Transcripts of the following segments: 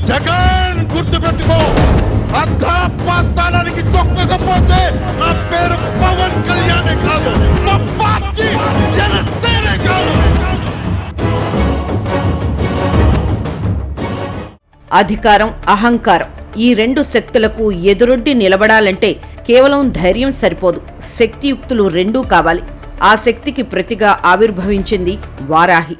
జగన్ గుర్తుపెట్టుకో, అర్ధపాతాళానికి తొక్కకపోతే నా పేరు పవన్ కళ్యాణ్ కాదు, నా పార్టీ జనసేన కాదు. అధికారం, అహంకారం ఈ రెండు శక్తులకు ఎదురొడ్డి నిలబడాలంటే కేవలం ధైర్యం సరిపోదు, శక్తియుక్తులు రెండూ కావాలి. ఆ శక్తికి ప్రతిగా ఆవిర్భవించింది వారాహి.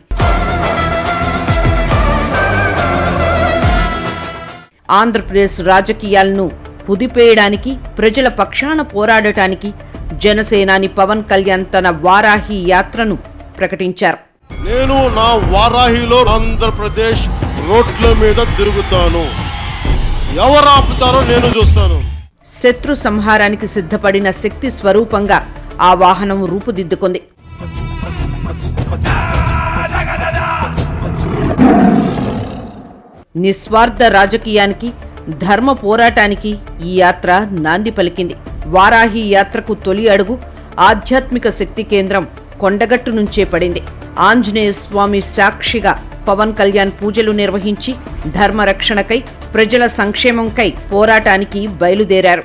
ఆంధ్రప్రదేశ్ రాజకీయాలను కుదిపేయడానికి, ప్రజల పక్షాన పోరాడటానికి జనసేనాని పవన్ కళ్యాణ్ తన వారాహి యాత్రను ప్రకటించారు. నేను నా వారాహిలో ఆంధ్రప్రదేశ్ రోడ్ల మీద తిరుగుతాను, ఎవరు ఆపుతారో నేను చూస్తాను. శత్రు సంహారానికి సిద్ధపడిన శక్తి స్వరూపంగా ఆ వాహనం రూపుదిద్దుకుంది. నిస్వార్థ రాజకీయానికి, ధర్మ పోరాటానికి ఈ యాత్ర నాంది పలికింది. వారాహి యాత్రకు తొలి అడుగు ఆధ్యాత్మిక శక్తి కేంద్రం కొండగట్టు నుంచే పడింది. ఆంజనేయ స్వామి సాక్షిగా పవన్ కళ్యాణ్ పూజలు నిర్వహించి ధర్మరక్షణకై, ప్రజల సంక్షేమంకై పోరాటానికి బయలుదేరారు.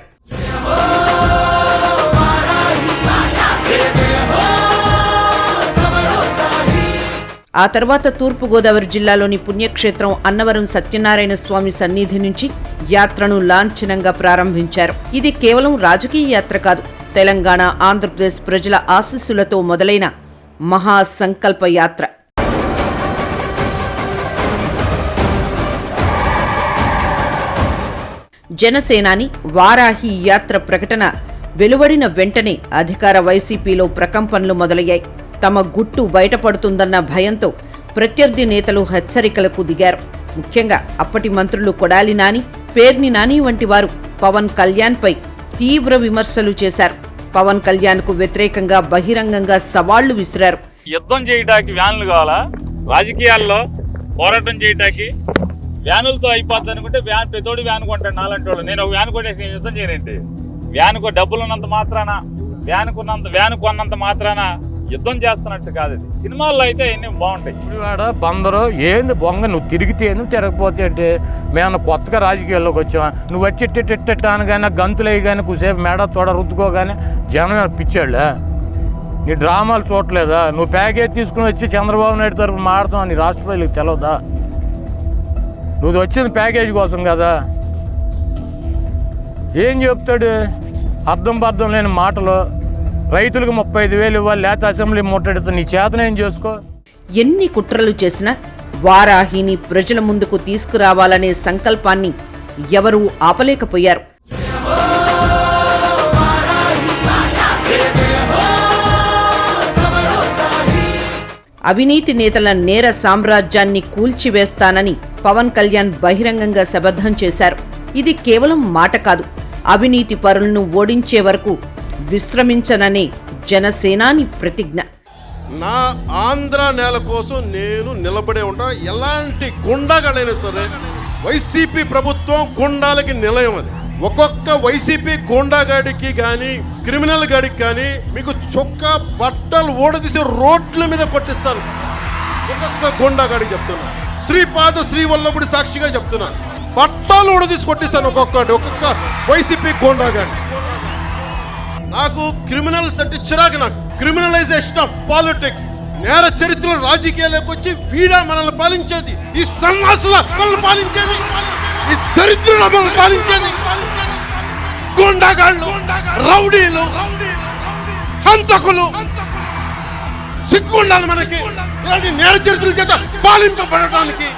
ఆ తర్వాత తూర్పుగోదావరి జిల్లాలోని పుణ్యక్షేత్రం అన్నవరం సత్యనారాయణ స్వామి సన్నిధి నుంచి యాత్రను లాంఛనంగా ప్రారంభించారు. ఇది కేవలం రాజకీయ యాత్ర కాదు, తెలంగాణ, ఆంధ్రప్రదేశ్ ప్రజల ఆశీస్సులతో మొదలైన మహాసంకల్ప యాత్ర. జనసేనాని వారాహి యాత్ర ప్రకటన వెలువడిన వెంటనే అధికార వైసీపీలో ప్రకంపనలు మొదలయ్యాయి. తమ గుట్టు బయటపడుతుందన్న భయంతో ప్రత్యర్థి నేతలు హెచ్చరికలకు దిగారు. ముఖ్యంగా అప్పటి మంత్రులు కొడాలి నాని, పేర్ని నాని వంటి వారు పవన్ కళ్యాణ్పై తీవ్ర విమర్శలు చేశారు. పవన్ కళ్యాణ్కు వ్యతిరేకంగా బహిరంగంగా సవాళ్లు విసిరారు. యుద్ధం చేయడానికి వ్యాన్లు కావాలా? రాజకీయాల్లో పోరాటం చేయడానికి వ్యానులతో అయిపోద్ది అనుకుంటే ప్రతోడు వ్యాన్ కొంటాడు. నాలంటి వాళ్ళు నేను ఒక వ్యాన్ కొట్టేసి నేను యుద్ధం చేయనండి. వ్యాన్కు డబ్బులు ఉన్నంత మాత్రాన, వ్యాన్ కొన్నంత మాత్రాన యుద్ధం చేస్తున్నట్టు కాదు. సినిమాల్లో అయితే ఎన్ని బాగుంటాయి. ఇప్పుడు బందరు ఏంది బొంగ, నువ్వు తిరిగితే ఏంది, తిరగపోతే అంటే మేము కొత్తగా రాజకీయాల్లోకి వచ్చావా? నువ్వు వచ్చి ఇట్టెట్టాను కానీ గంతులయ్యి కానీ కుసేపు మేడ తోడ రుద్దుకోగానే జనం పిచ్చాళ్ళా? నీ డ్రామాలు చూడలేదా? నువ్వు ప్యాకేజ్ తీసుకుని వచ్చి చంద్రబాబు నాయుడు తరఫున మాడతావు నీ రాష్ట్ర ప్రజలకు తెలవదా? నువ్వు వచ్చింది ప్యాకేజీ కోసం కదా. ఏం చెప్తాడు? అర్థం బద్దం లేని మాటలు. రైతులకు 35,000 ఇవ్వాలి, లేత అసెంబ్లీ ముట్టడితో నీ చేతనేం చేసుకో. ఎన్ని కుట్రలు చేసినా వారాహిని ప్రజల ముందుకు తీసుకురావాలనే సంకల్పాన్ని ఎవరూ ఆపలేకపోయారు. అవినీతి నేతల నేర సామ్రాజ్యాన్ని కూల్చివేస్తానని పవన్ కళ్యాణ్ బహిరంగంగా శపథం చేశారు. ఇది కేవలం మాట కాదు, అవినీతి పరులను ఓడించే వరకు విశ్రమించననే జనసేనాని ప్రతిజ్ఞ. నా ఆంధ్ర నేల కోసం నేను నిలబడే ఉంటా. ఎలాంటి గుండాగాడైనా సరే, వైసీపీ ప్రభుత్వం గుండాలకి నిలయం. అది ఒక్కొక్క వైసీపీ గుండాగాడికి కానీ క్రిమినల్ గాడికి కానీ మీకు చొక్కా బట్టలు ఓడదీసి రోడ్ల మీద కొట్టిస్తాను. ఒక్కొక్క గుండాగాడికి చెప్తున్నా, శ్రీపాద శ్రీవల్లభుడి సాక్షిగా చెప్తున్నా, బట్టలు ఓడదీసి కొట్టిస్తాను ఒక్కొక్క వైసీపీ గుండాగాడి. నాకు క్రిమినల్స్ అంటే చిరాకు. నాకు క్రిమినలైజేషన్ ఆఫ్ పాలిటిక్స్, నేర చరిత్రలో రాజకీయాలకు వచ్చి వీడా మనల్ని పాలించేది, ఈ సన్నాసుల మనల్ని పాలించేది, ఈ దరిద్రుల మనల్ని పాలించేది, గుండాగాళ్ళు, రౌడీలు, హంతకులు. సిగ్గుండాలి మనకి ఇలాంటి నేర చరిత్రల చేత పాలింపబడటానికి.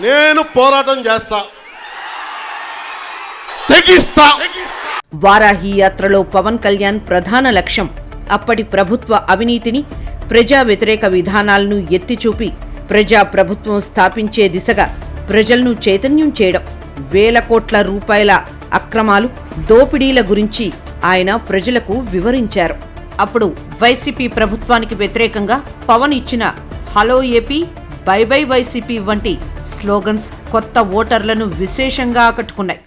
నేను పోరాటం చేస్తా, తెగిస్తా. వారాహి యాత్రలో పవన్ కళ్యాణ్ ప్రధాన లక్ష్యం అప్పటి ప్రభుత్వ అవినీతిని, ప్రజా వ్యతిరేక విధానాలను ఎత్తిచూపి ప్రజా ప్రభుత్వం స్థాపించే దిశగా ప్రజలను చైతన్యం చేయడం. వేల కోట్ల రూపాయల అక్రమాలు, దోపిడీల గురించి ఆయన ప్రజలకు వివరించారు. అప్పుడు వైసీపీ ప్రభుత్వానికి వ్యతిరేకంగా పవన్ ఇచ్చిన hello AP, by by YCP వంటి స్లోగన్స్ కొత్త ఓటర్లను విశేషంగా ఆకట్టుకున్నాయి.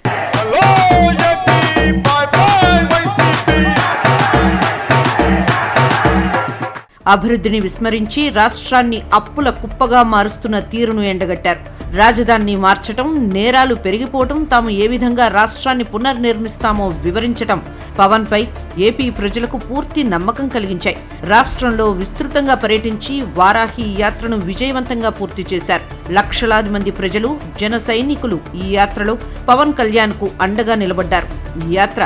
అభివృద్ధిని విస్మరించి రాష్ట్రాన్ని అప్పుల కుప్పగా మారుస్తున్న తీరును ఎండగట్టారు. రాజధానిని మార్చటం, నేరాలు పెరిగిపోవటం, తాము ఏ విధంగా రాష్ట్రాన్ని పునర్నిర్మిస్తామో వివరించటం పవన్ పై ఏపీ ప్రజలకు పూర్తి నమ్మకం కలిగించాయి. రాష్ట్రంలో విస్తృతంగా పర్యటించి వారాహి యాత్రను విజయవంతంగా పూర్తి చేశారు. లక్షలాది మంది ప్రజలు, జన సైనికులు ఈ యాత్రలో పవన్ కళ్యాణ్ కు అండగా నిలబడ్డారు. ఈ యాత్ర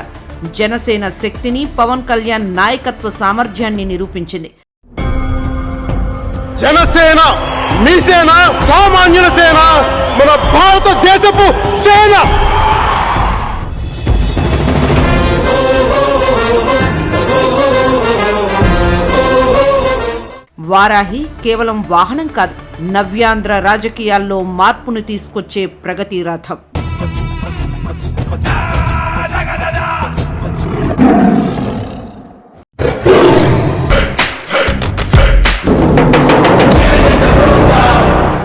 జనసేన శక్తిని, పవన్ కళ్యాణ్ నాయకత్వ సామర్థ్యాన్ని నిరూపించింది. జనసేన మీ సేన, సామాన్యుల సేన, మన భారతదేశపు సేన. వారాహి కేవలం వాహనం కాదు, నవ్యాంధ్ర రాజకీయాల్లో మార్పును తీసుకొచ్చే ప్రగతి రథం.